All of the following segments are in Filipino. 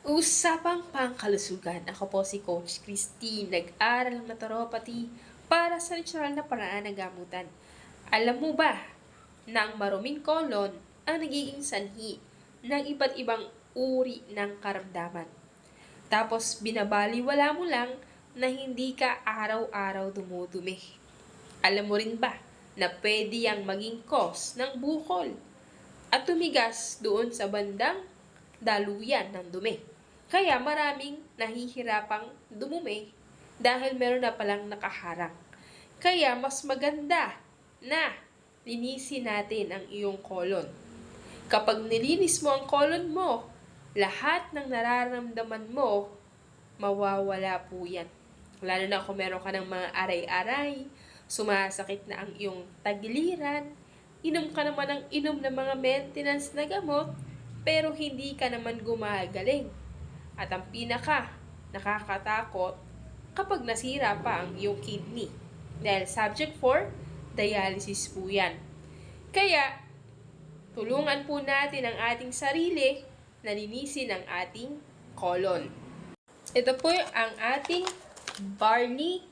Usapang pangkalusugan. Ako po si Coach Christine, nag-aral ng naturopathy para sa natural na paraan ng gamutan. Alam mo ba na ang maruming kolon ang nagiging sanhi ng iba't ibang uri ng karamdaman? Tapos binabaliwala mo lang na hindi ka araw-araw dumudumi. Alam mo rin ba na pwede yang maging cause ng bukol at tumigas doon sa bandang daluyan ng dumi? Kaya maraming nahihirapang dumumi dahil meron na palang nakaharang. Kaya mas maganda na linisin natin ang iyong kolon. Kapag nilinis mo ang kolon mo, lahat ng nararamdaman mo, mawawala po yan. Lalo na kung meron ka ng mga aray-aray, sumasakit na ang iyong tagiliran, inom ka naman ng inom ng mga maintenance na gamot, pero hindi ka naman gumagaling. At ang pinaka nakakatakot, kapag nasira pa ang iyong kidney. Dahil subject for dialysis po yan. Kaya, tulungan po natin ang ating sarili na linisin ang ating colon. Ito po ang ating barley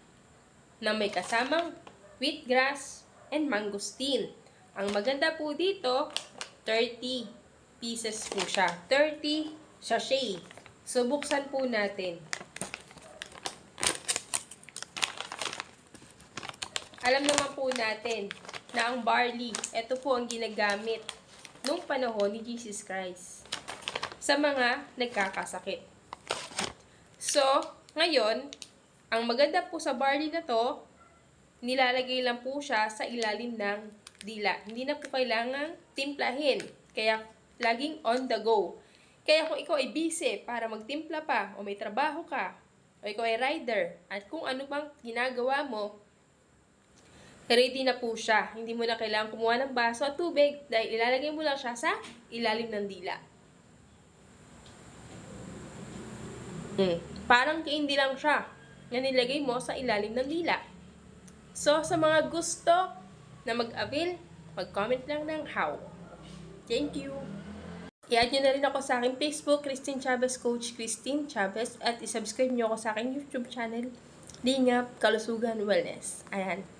na may kasamang wheatgrass and mangosteen. Ang maganda po dito, 30 pieces po siya. 30 sachet. So, buksan po natin. Alam naman po natin na ang barley, ito po ang ginagamit nung panahon ni Jesus Christ sa mga nagkakasakit. So, ngayon, ang maganda po sa barley na to, nilalagay lang po siya sa ilalim ng dila. Hindi na po kailangang timplahin. Kaya, laging on the go. Kaya kung ikaw ay busy para magtimpla pa, o may trabaho ka, o ikaw ay rider, at kung ano bang ginagawa mo, ready na po siya. Hindi mo na kailangan kumuha ng baso at tubig dahil ilalagay mo lang siya sa ilalim ng dila. Parang candy lang siya na nilagay mo sa ilalim ng dila. So, sa mga gusto na mag-avail, mag-comment lang ng how. Thank you! I-add nyo na rin ako sa aking Facebook, Christine Chavez, Coach Christine Chavez, at isubscribe nyo ako sa aking YouTube channel, Lingap Kalusugan Wellness. Ayan.